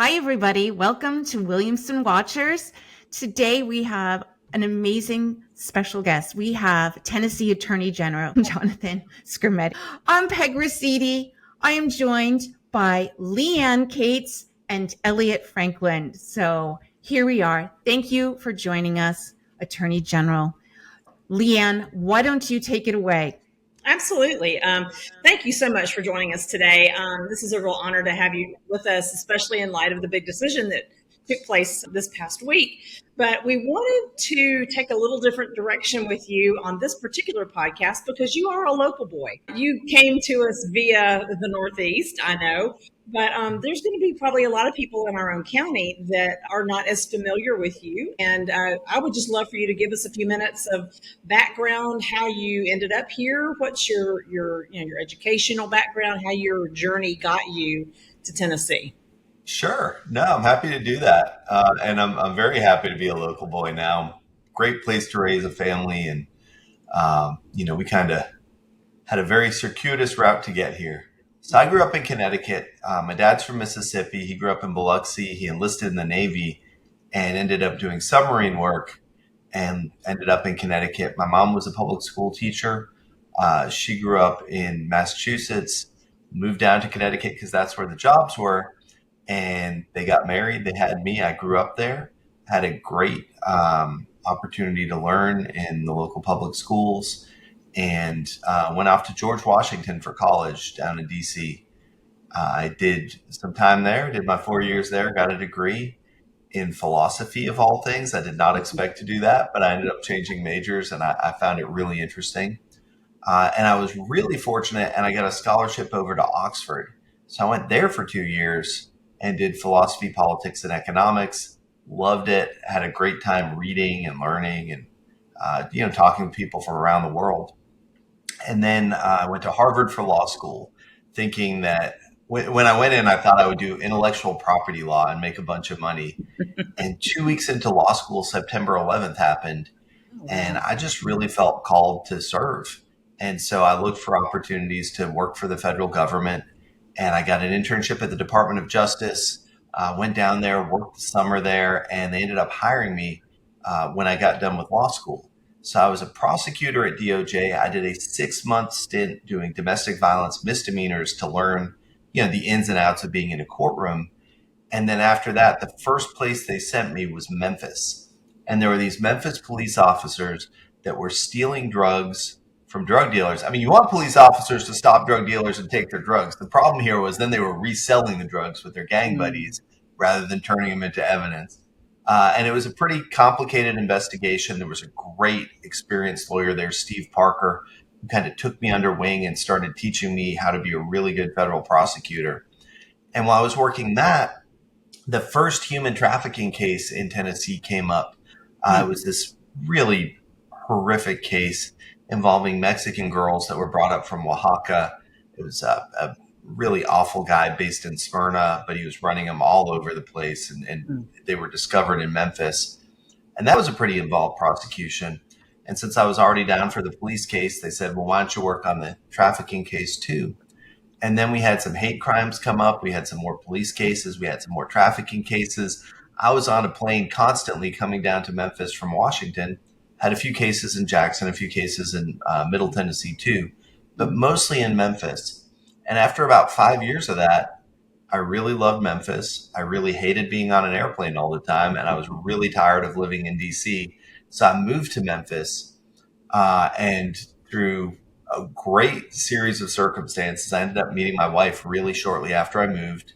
Hi, everybody. Welcome to Williamson Watchers. Today we have an amazing special guest. We have Tennessee Attorney General Jonathan Skrmetti. I'm Peg Rosidi. I am joined by Leigh Ann Cates and Elliott Franklin. So here we are. Thank you for joining us, Attorney General. Leigh Ann, why don't you take it away? Absolutely. Thank you so much for joining us today. This is a real honor to have you with us, especially in light of the big decision that took place this past week. But we wanted to take a little different direction with you on this particular podcast because you are a local boy. You came to us via the Northeast, I know, but there's going to be probably a lot of people in our own county that are not as familiar with you. And I would just love for you to give us a few minutes of background, how you ended up here, what's your educational background, how your journey got you to Tennessee. Sure. No, I'm happy to do that. And I'm very happy to be a local boy now. Great place to raise a family. And, we kind of had a very circuitous route to get here. So I grew up in Connecticut. My dad's from Mississippi. He grew up in Biloxi. He enlisted in the Navy and ended up doing submarine work and ended up in Connecticut. My mom was a public school teacher. She grew up in Massachusetts, moved down to Connecticut because that's where the jobs were. And they got married. They had me. I grew up there, had a great opportunity to learn in the local public schools, and went off to George Washington for college down in D.C. I did some time there, did my 4 years there, got a degree in philosophy of all things. I did not expect to do that, but I ended up changing majors, and I found it really interesting. And I was really fortunate, and I got a scholarship over to Oxford. So I went there for 2 years and did philosophy, politics, and economics. Loved it. Had a great time reading and learning and, talking to people from around the world. And then I went to Harvard for law school, thinking that when I went in, I thought I would do intellectual property law and make a bunch of money. And 2 weeks into law school, September 11th happened. And I just really felt called to serve. And so I looked for opportunities to work for the federal government. And I got an internship at the Department of Justice, went down there, worked the summer there, and they ended up hiring me when I got done with law school. So I was a prosecutor at DOJ. I did a 6-month stint doing domestic violence misdemeanors to learn, the ins and outs of being in a courtroom. And then after that, the first place they sent me was Memphis. And there were these Memphis police officers that were stealing drugs from drug dealers. I mean, you want police officers to stop drug dealers and take their drugs. The problem here was then they were reselling the drugs with their gang buddies rather than turning them into evidence. And it was a pretty complicated investigation. There was a great experienced lawyer there, Steve Parker, who kind of took me under wing and started teaching me how to be a really good federal prosecutor. And while I was working that, the first human trafficking case in Tennessee came up. It was this really horrific case involving Mexican girls that were brought up from Oaxaca. It was a really awful guy based in Smyrna, but he was running them all over the place, and they were discovered in Memphis. And that was a pretty involved prosecution. And since I was already down for the police case, they said, well, why don't you work on the trafficking case too? And then we had some hate crimes come up. We had some more police cases. We had some more trafficking cases. I was on a plane constantly coming down to Memphis from Washington. Had a few cases in Jackson, a few cases in Middle Tennessee too, but mostly in Memphis. And after about 5 years of that, I really loved Memphis. I really hated being on an airplane all the time, and I was really tired of living in D.C. So I moved to Memphis, and through a great series of circumstances, I ended up meeting my wife really shortly after I moved.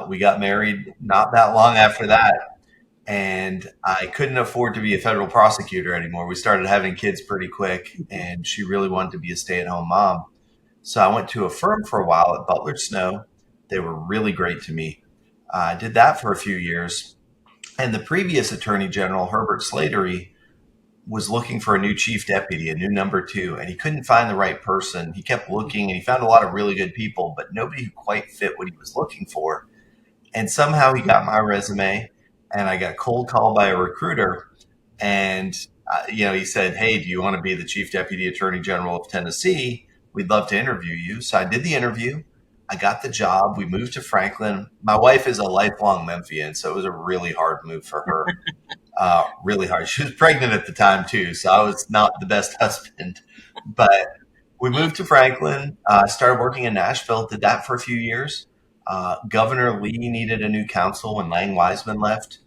We got married not that long after that. And I couldn't afford to be a federal prosecutor anymore. We started having kids pretty quick, and she really wanted to be a stay-at-home mom. So I went to a firm for a while at Butler Snow. They were really great to me. I did that for a few years. And the previous Attorney General, Herbert Slatery, was looking for a new chief deputy, a new number two, and he couldn't find the right person. He kept looking, and he found a lot of really good people, but nobody who quite fit what he was looking for. And somehow he got my resume, and I got cold called by a recruiter. And, he said, hey, do you want to be the Chief Deputy Attorney General of Tennessee? We'd love to interview you. So I did the interview. I got the job. We moved to Franklin. My wife is a lifelong Memphian, so it was a really hard move for her. Really hard. She was pregnant at the time too, so I was not the best husband. But we moved to Franklin. Started working in Nashville. Did that for a few years. Governor Lee needed a new counsel when Lang Wiseman left,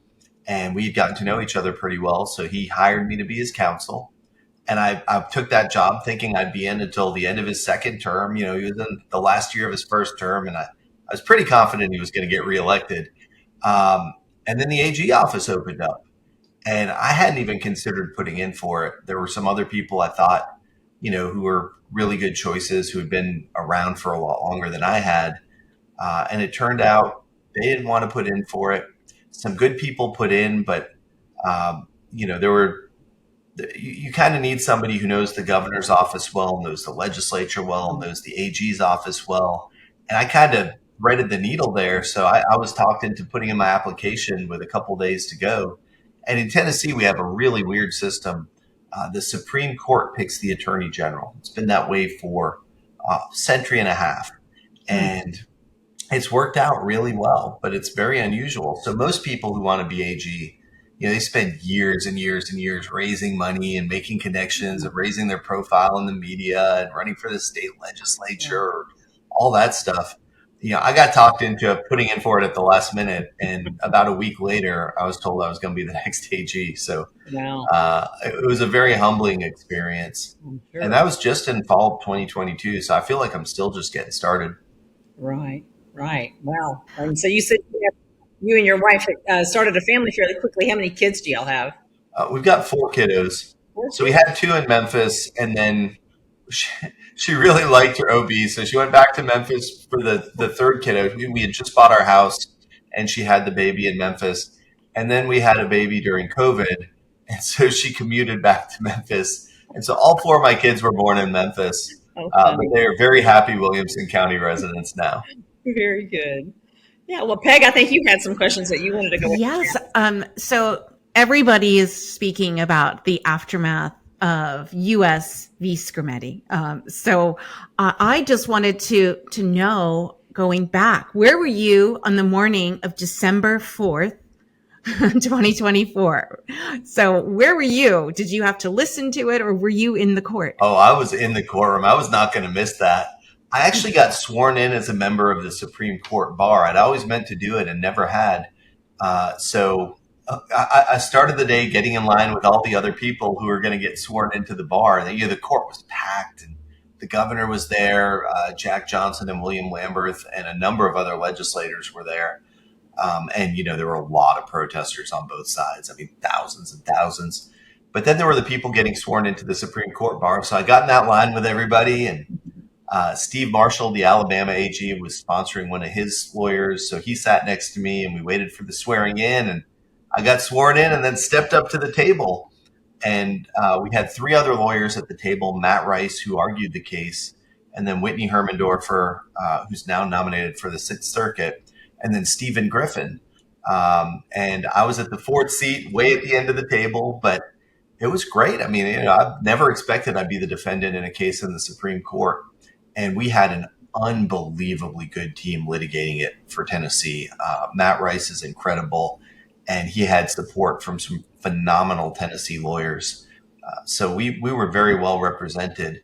and we had gotten to know each other pretty well. So he hired me to be his counsel. And I took that job thinking I'd be in until the end of his second term. He was in the last year of his first term, and I was pretty confident he was going to get reelected. And then the AG office opened up, and I hadn't even considered putting in for it. There were some other people I thought, who were really good choices who had been around for a lot longer than I had. And it turned out they didn't want to put in for it. Some good people put in, but, there were, you kind of need somebody who knows the governor's office well, knows the legislature well, knows the AG's office well. And I kind of threaded the needle there. So I was talked into putting in my application with a couple days to go. And in Tennessee, we have a really weird system. The Supreme Court picks the Attorney General. It's been that way for a century and a half. And it's worked out really well, but it's very unusual. So most people who want to be AG, they spend years and years and years raising money and making connections and raising their profile in the media and running for the state legislature, all that stuff. I got talked into putting in for it at the last minute, and about a week later, I was told I was going to be the next AG. So it was a very humbling experience. Sure. And that was just in fall of 2022. So I feel like I'm still just getting started. Right. Wow. So you said you and your wife started a family fairly quickly. How many kids do y'all have? We've got 4 kiddos. So we had 2 in Memphis, and then she really liked her OB. So she went back to Memphis for the third kiddo. We had just bought our house, and she had the baby in Memphis. And then we had a baby during COVID. And so she commuted back to Memphis. And so all 4 of my kids were born in Memphis. But they are very happy Williamson County residents now. Very good. Yeah. Well, Peg, I think you had some questions that you wanted to go over. Yes. So everybody is speaking about the aftermath of U.S. v. Skrmetti. So I just wanted to know, going back, where were you on the morning of December 4th, 2024? So where were you? Did you have to listen to it, or were you in the court? Oh, I was in the courtroom. I was not going to miss that. I actually got sworn in as a member of the Supreme Court bar. I'd always meant to do it and never had. So I started the day getting in line with all the other people who were going to get sworn into the bar. The court was packed, and the governor was there, Jack Johnson and William Lamberth, and a number of other legislators were there. And there were a lot of protesters on both sides. I mean, thousands and thousands. But then there were the people getting sworn into the Supreme Court bar. So I got in that line with everybody, and Steve Marshall, the Alabama AG, was sponsoring one of his lawyers. So he sat next to me, and we waited for the swearing in, and I got sworn in and then stepped up to the table. And we had 3 other lawyers at the table: Matt Rice, who argued the case, and then Whitney Hermandofer, who's now nominated for the 6th Circuit, and then Stephen Griffin. And I was at the 4th seat, way at the end of the table, but it was great. I mean, I've never expected I'd be the defendant in a case in the Supreme Court. And we had an unbelievably good team litigating it for Tennessee. Matt Rice is incredible, and he had support from some phenomenal Tennessee lawyers. So we were very well represented.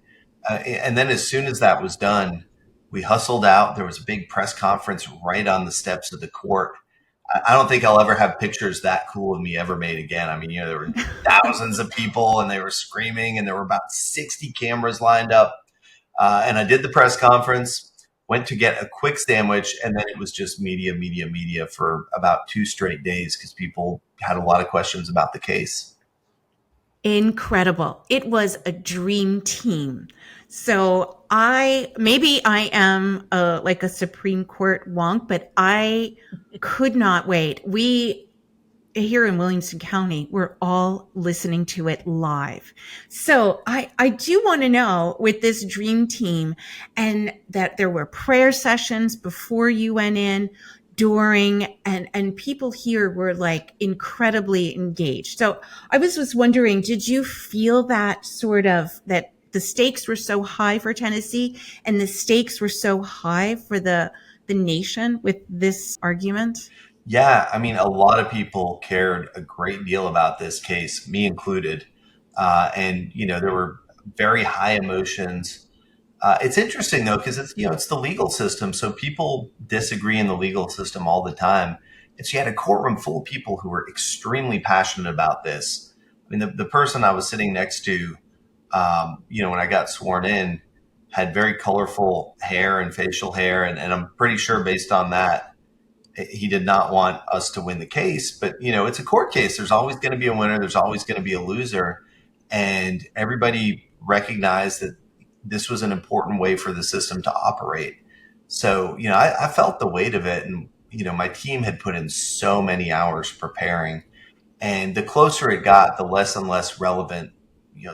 And then as soon as that was done, we hustled out. There was a big press conference right on the steps of the court. I don't think I'll ever have pictures that cool of me ever made again. I mean, there were thousands of people, and they were screaming, and there were about 60 cameras lined up. And I did the press conference, went to get a quick sandwich, and then it was just media for about 2 straight days because people had a lot of questions about the case. Incredible. It was a dream team. So I am like a Supreme Court wonk, but I could not wait. We here in Williamson County, we're all listening to it live. So I do want to know, with this dream team, and that there were prayer sessions before you went in, during, and people here were like incredibly engaged. So I was just wondering, did you feel that sort of, that the stakes were so high for Tennessee, and the stakes were so high for the nation with this argument? Yeah, I mean, a lot of people cared a great deal about this case, me included. And, there were very high emotions. It's interesting, though, because it's the legal system. So people disagree in the legal system all the time. And so you had a courtroom full of people who were extremely passionate about this. I mean, the person I was sitting next to, when I got sworn in, had very colorful hair and facial hair. And I'm pretty sure based on that, he did not want us to win the case. But, it's a court case. There's always going to be a winner. There's always going to be a loser. And everybody recognized that this was an important way for the system to operate. So, I felt the weight of it. And, my team had put in so many hours preparing. And the closer it got, the less and less relevant,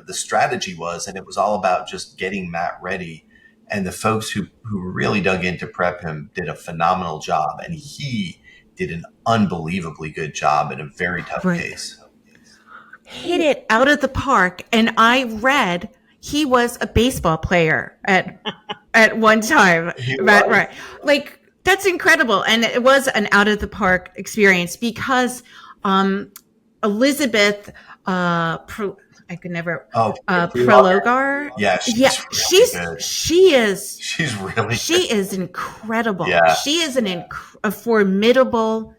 the strategy was. And it was all about just getting Matt ready. And the folks who really dug in to prep him did a phenomenal job. And he did an unbelievably good job in a very tough case. Hit it out of the park. And I read he was a baseball player at one time. Right. Like, that's incredible. And it was an out of the park experience because Elizabeth Prelogar. Yeah, She is incredible. Yeah. She is a formidable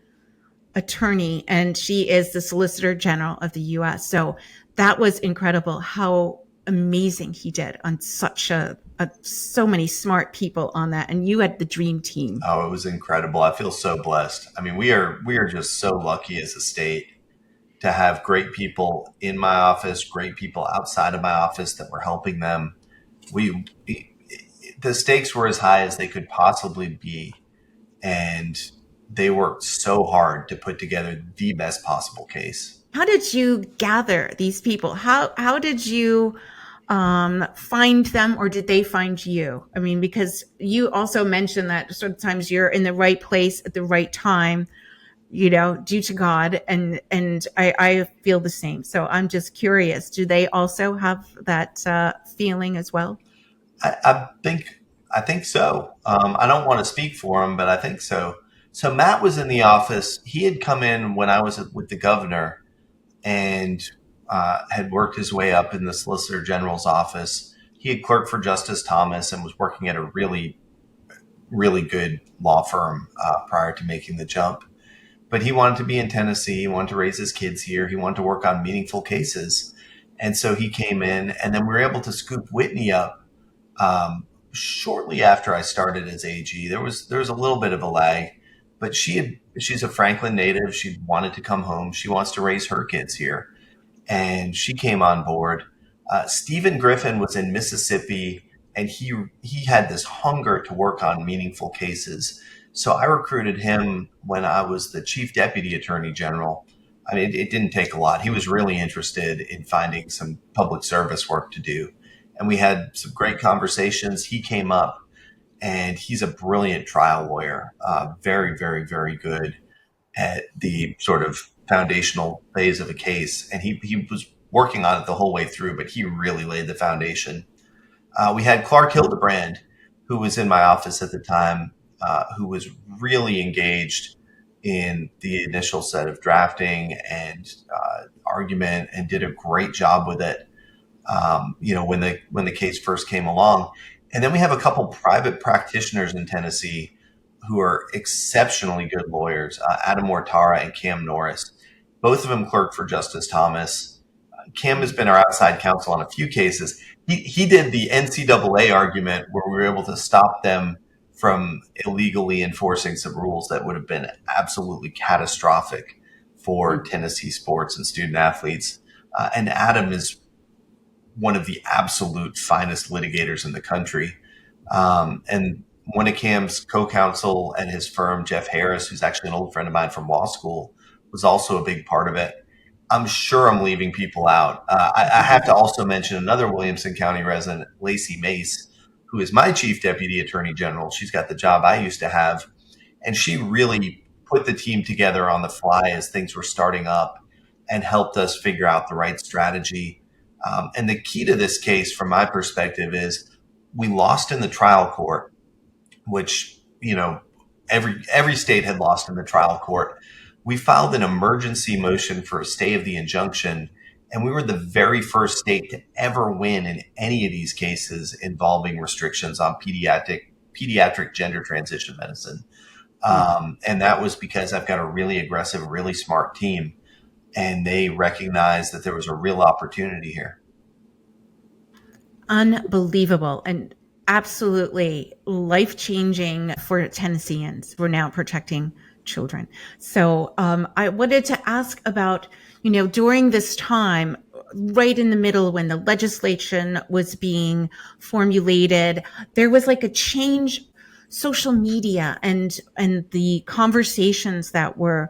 attorney, and she is the Solicitor General of the U.S. So that was incredible. How amazing he did on so many smart people on that, and you had the dream team. Oh, it was incredible. I feel so blessed. I mean, we are just so lucky as a state to have great people in my office, great people outside of my office that were helping them. The stakes were as high as they could possibly be, and they worked so hard to put together the best possible case. How did you gather these people? How did you find them, or did they find you? I mean, because you also mentioned that sometimes you're in the right place at the right time, due to God, and I feel the same. So I'm just curious, do they also have that feeling as well? I think so. I don't want to speak for him, but I think so. So Matt was in the office. He had come in when I was with the governor and had worked his way up in the Solicitor General's office. He had clerked for Justice Thomas and was working at a really, really good law firm prior to making the jump. But he wanted to be in Tennessee. He wanted to raise his kids here. He wanted to work on meaningful cases. And so he came in, and then we were able to scoop Whitney up shortly after I started as AG. There was a little bit of a lag, but she's a Franklin native. She wanted to come home. She wants to raise her kids here. And she came on board. Stephen Griffin was in Mississippi, and he had this hunger to work on meaningful cases. So I recruited him when I was the Chief Deputy Attorney General. I mean, it didn't take a lot. He was really interested in finding some public service work to do. And we had some great conversations. He came up, and he's a brilliant trial lawyer, very, very, very good at the sort of foundational phase of a case. And he was working on it the whole way through, but he really laid the foundation. We had Clark Hildabrand, who was in my office at the time, who was really engaged in the initial set of drafting and argument, and did a great job with it. When the case first came along. And then we have a couple private practitioners in Tennessee who are exceptionally good lawyers, Adam Mortara and Cam Norris. Both of them clerked for Justice Thomas. Cam has been our outside counsel on a few cases. He did the NCAA argument where we were able to stop them from illegally enforcing some rules that would have been absolutely catastrophic for Tennessee sports and student athletes. And Adam is one of the absolute finest litigators in the country. And one of Cam's co-counsel at his firm, Jeff Harris, who's actually an old friend of mine from law school, was also a big part of it. I'm sure I'm leaving people out. I have to also mention another Williamson County resident, Lacey Mase, who is my Chief Deputy Attorney General. She's got the job I used to have. And she really put the team together on the fly as things were starting up and helped us figure out the right strategy. And the key to this case, from my perspective, is we lost in the trial court, which, every state had lost in the trial court. We filed an emergency motion for a stay of the injunction, and we were the very first state to ever win in any of these cases involving restrictions on pediatric gender transition medicine. And that was because I've got a really aggressive, really smart team, and they recognized that there was a real opportunity here. Unbelievable and absolutely life-changing for Tennesseans. We're now protecting children. So I wanted to ask about, during this time, right in the middle when the legislation was being formulated, there was like a change, social media and the conversations that were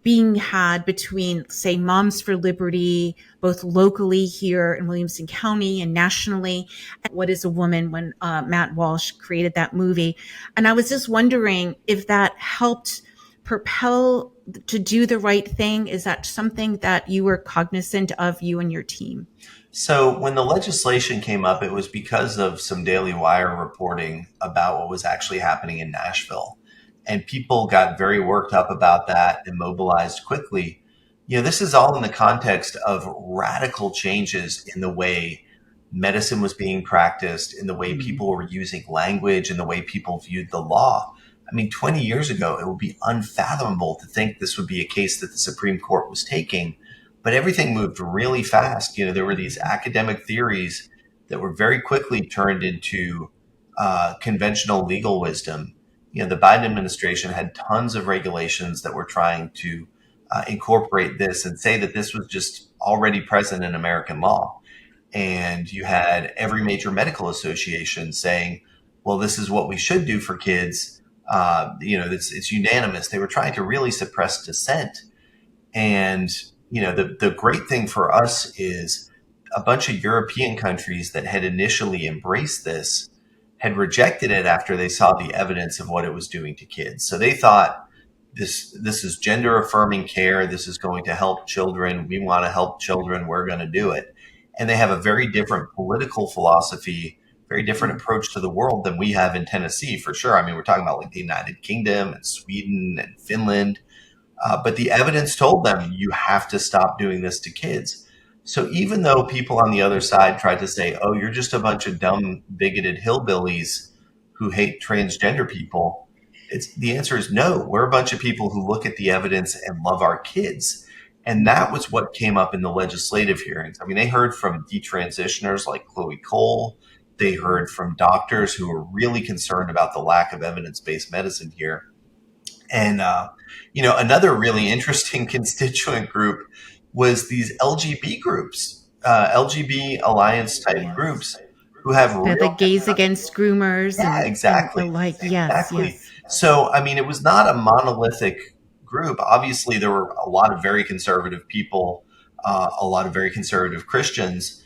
being had between, say, Moms for Liberty, both locally here in Williamson County and nationally. What is a Woman, when Matt Walsh created that movie. And I was just wondering if that helped propel to do the right thing. Is that something that you were cognizant of, you and your team? So when the legislation came up, it was because of some Daily Wire reporting about what was actually happening in Nashville. And people got very worked up about that and mobilized quickly. This is all in the context of radical changes in the way medicine was being practiced, in the way people were using language, in the way people viewed the law. 20 years ago, it would be unfathomable to think this would be a case that the Supreme Court was taking. But everything moved really fast. There were these academic theories that were very quickly turned into conventional legal wisdom. The Biden administration had tons of regulations that were trying to incorporate this and say that this was just already present in American law. And you had every major medical association saying, well, this is what we should do for kids. It's unanimous. They were trying to really suppress dissent. And, the great thing for us is a bunch of European countries that had initially embraced this had rejected it after they saw the evidence of what it was doing to kids. So they thought this is gender affirming care. This is going to help children. We want to help children. We're going to do it. And they have a very different political philosophy, very different approach to the world than we have in Tennessee, for sure. We're talking about like the United Kingdom and Sweden and Finland. But the evidence told them you have to stop doing this to kids. So even though people on the other side tried to say, oh, you're just a bunch of dumb, bigoted hillbillies who hate transgender people, the answer is no. We're a bunch of people who look at the evidence and love our kids. And that was what came up in the legislative hearings. They heard from detransitioners like Chloe Cole. They heard from doctors who were really concerned about the lack of evidence-based medicine here. And, another really interesting constituent group was these LGB groups, LGB alliance type groups who have the gays against groomers. Exactly. And the like. Exactly. Yes. So, it was not a monolithic group. Obviously, there were a lot of very conservative people, a lot of very conservative Christians,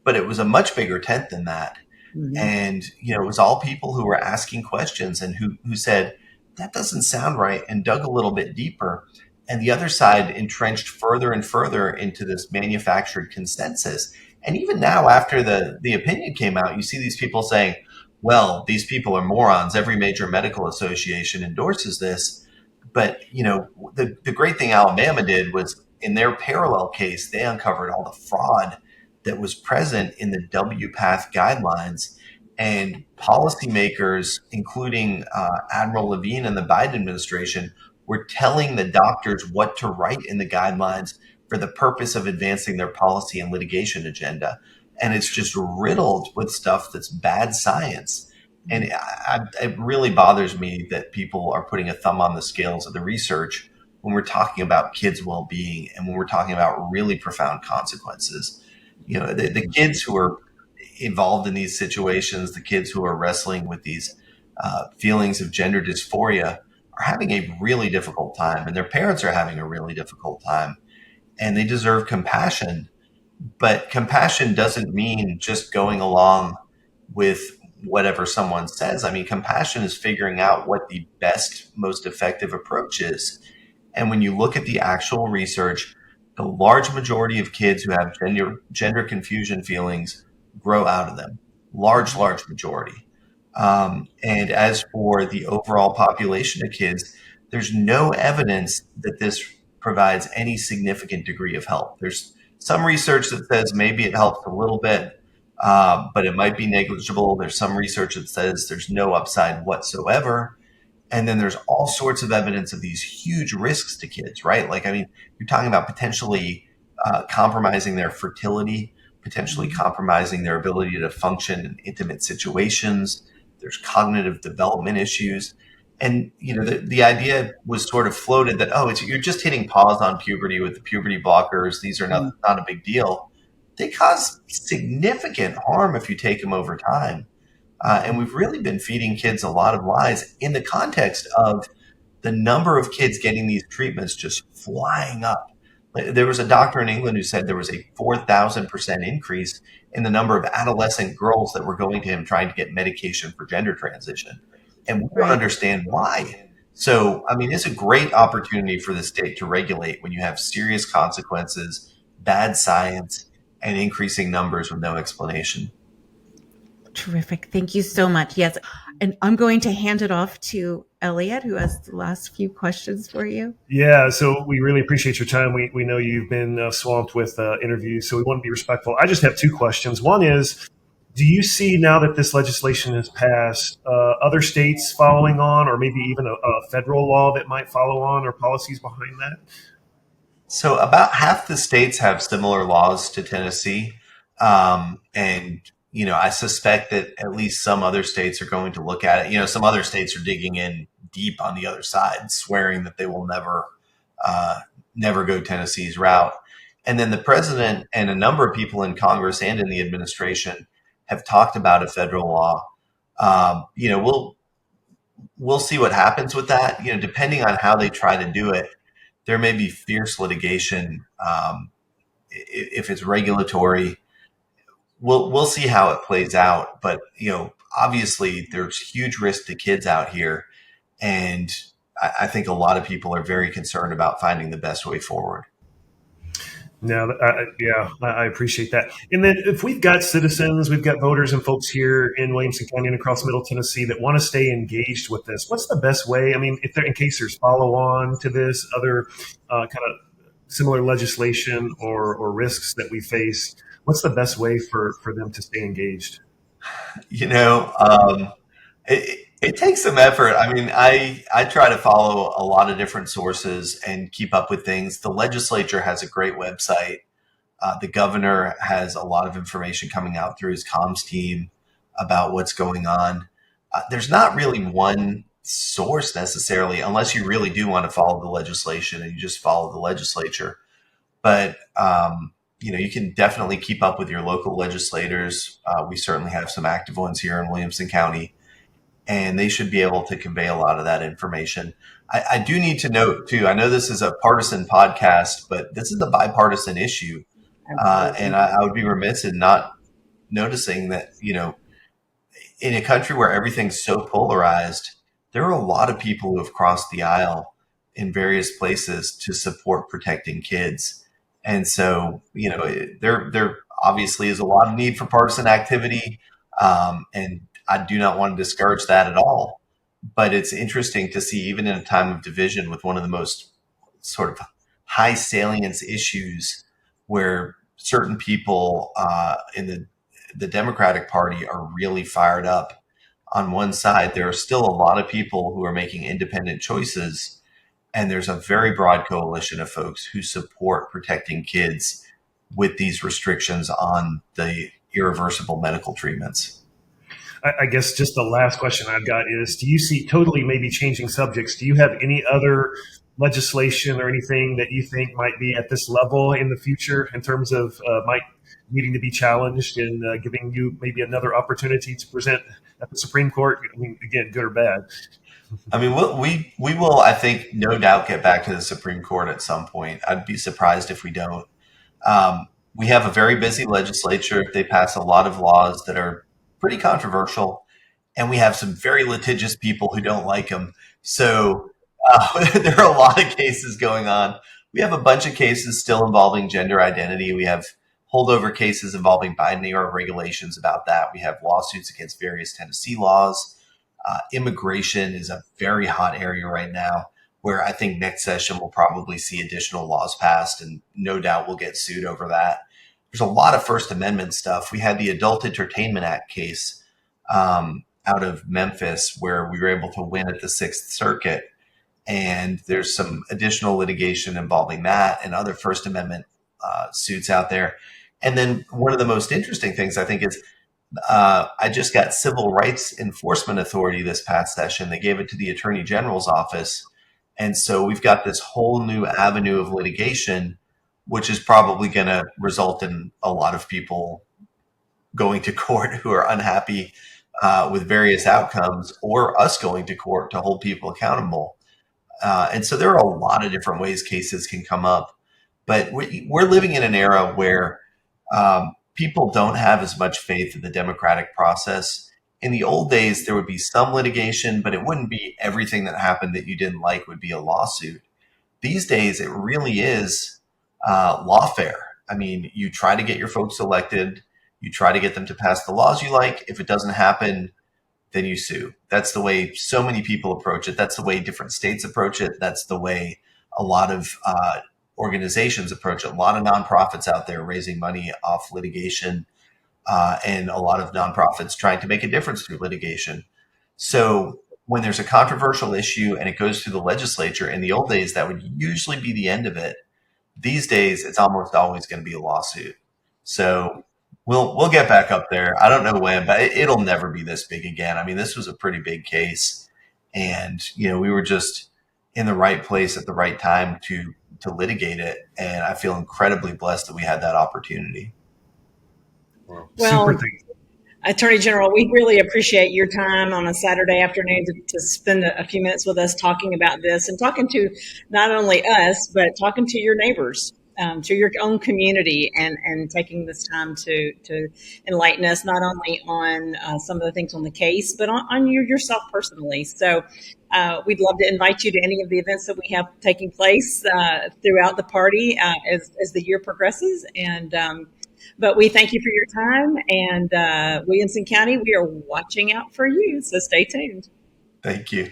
but it was a much bigger tent than that. Mm-hmm. And, it was all people who were asking questions and who said, that doesn't sound right, and dug a little bit deeper. And the other side entrenched further and further into this manufactured consensus. And even now, after the opinion came out, you see these people saying, well, these people are morons. Every major medical association endorses this. But, the great thing Alabama did was, in their parallel case, they uncovered all the fraud that was present in the WPATH guidelines. And policymakers, including Admiral Levine and the Biden administration, were telling the doctors what to write in the guidelines for the purpose of advancing their policy and litigation agenda. And it's just riddled with stuff that's bad science. And it really bothers me that people are putting a thumb on the scales of the research when we're talking about kids' well-being and when we're talking about really profound consequences. The kids who are involved in these situations, the kids who are wrestling with these feelings of gender dysphoria are having a really difficult time, and their parents are having a really difficult time, and they deserve compassion. But compassion doesn't mean just going along with whatever someone says. Compassion is figuring out what the best, most effective approach is. And when you look at the actual research, the large majority of kids who have gender confusion feelings grow out of them. Large majority. And as for the overall population of kids, there's no evidence that this provides any significant degree of help. There's some research that says maybe it helps a little bit, but it might be negligible. There's some research that says there's no upside whatsoever. And then there's all sorts of evidence of these huge risks to kids, right? Like, I mean, you're talking about potentially compromising their fertility, potentially compromising their ability to function in intimate situations. There's cognitive development issues. And, the idea was sort of floated that, you're just hitting pause on puberty with the puberty blockers. These are not a big deal. They cause significant harm if you take them over time. And we've really been feeding kids a lot of lies in the context of the number of kids getting these treatments just flying up. There was a doctor in England who said there was a 4,000% increase in the number of adolescent girls that were going to him trying to get medication for gender transition. And we don't understand why. So, I mean, it's a great opportunity for the state to regulate when you have serious consequences, bad science, and increasing numbers with no explanation. Terrific. Thank you so much. Yes. And I'm going to hand it off to Elliott, who has the last few questions for you. Yeah. So we really appreciate your time. We know you've been swamped with interviews, so we want to be respectful. I just have two questions. One is, do you see now that this legislation has passed, other states following on, or maybe even a federal law that might follow on, or policies behind that? So about half the states have similar laws to Tennessee. And I suspect that at least some other states are going to look at it. Some other states are digging in deep on the other side, swearing that they will never go Tennessee's route. And then the president and a number of people in Congress and in the administration have talked about a federal law. We'll see what happens with that. Depending on how they try to do it, there may be fierce litigation if it's regulatory. We'll see how it plays out, but obviously there's huge risk to kids out here, and I think a lot of people are very concerned about finding the best way forward. No, I appreciate that. And then if we've got citizens, we've got voters and folks here in Williamson County and across Middle Tennessee that want to stay engaged with this, what's the best way? I mean, in case there's follow on to this, other kind of similar legislation or risks that we face, what's the best way for them to stay engaged? It takes some effort. I mean, I try to follow a lot of different sources and keep up with things. The legislature has a great website. The governor has a lot of information coming out through his comms team about what's going on. There's not really one source necessarily, unless you really do want to follow the legislation and you just follow the legislature. But you can definitely keep up with your local legislators. We certainly have some active ones here in Williamson County, and they should be able to convey a lot of that information. I do need to note, too, I know this is a partisan podcast, but this is a bipartisan issue. And I would be remiss in not noticing that, in a country where everything's so polarized, there are a lot of people who have crossed the aisle in various places to support protecting kids. And so, there obviously is a lot of need for partisan activity. And I do not want to discourage that at all. But it's interesting to see, even in a time of division with one of the most sort of high salience issues where certain people in the Democratic Party are really fired up on one side, there are still a lot of people who are making independent choices. And there's a very broad coalition of folks who support protecting kids with these restrictions on the irreversible medical treatments. I guess just the last question I've got is, do you see, totally maybe changing subjects, do you have any other legislation or anything that you think might be at this level in the future in terms of might needing to be challenged and giving you maybe another opportunity to present at the Supreme Court? I mean, again, good or bad? I mean, we will, I think, no doubt get back to the Supreme Court at some point. I'd be surprised if we don't. We have a very busy legislature. They pass a lot of laws that are pretty controversial, and we have some very litigious people who don't like them. So there are a lot of cases going on. We have a bunch of cases still involving gender identity. We have holdover cases involving binding or regulations about that. We have lawsuits against various Tennessee laws. Immigration is a very hot area right now, where I think next session we'll probably see additional laws passed, and no doubt we'll get sued over that. There's a lot of First Amendment stuff. We had the Adult Entertainment Act case out of Memphis, where we were able to win at the Sixth Circuit. And there's some additional litigation involving that and other First Amendment suits out there. And then one of the most interesting things, I think, is I just got Civil Rights Enforcement Authority this past session. They gave it to the Attorney General's office. And so we've got this whole new avenue of litigation, which is probably going to result in a lot of people going to court who are unhappy with various outcomes, or us going to court to hold people accountable. And so there are a lot of different ways cases can come up. But we're living in an era where people don't have as much faith in the democratic process. In the old days, there would be some litigation, but it wouldn't be everything that happened that you didn't like would be a lawsuit. These days, it really is lawfare. I mean, you try to get your folks elected. You try to get them to pass the laws you like. If it doesn't happen, then you sue. That's the way so many people approach it. That's the way different states approach it. That's the way a lot of organizations approach it. A lot of nonprofits out there raising money off litigation, and a lot of nonprofits trying to make a difference through litigation. So when there's a controversial issue and it goes through the legislature, in the old days, that would usually be the end of it. These days, it's almost always going to be a lawsuit. So we'll get back up there. I don't know when, but it'll never be this big again. I mean, this was a pretty big case, and we were just in the right place at the right time to litigate it. And I feel incredibly blessed that we had that opportunity. Well, super thanks. Attorney General, we really appreciate your time on a Saturday afternoon to spend a few minutes with us talking about this, and talking to not only us, but talking to your neighbors, to your own community, and taking this time to enlighten us not only on some of the things on the case, but on yourself personally. So we'd love to invite you to any of the events that we have taking place throughout the party as the year progresses. But we thank you for your time, and Williamson County, we are watching out for you. So stay tuned. Thank you.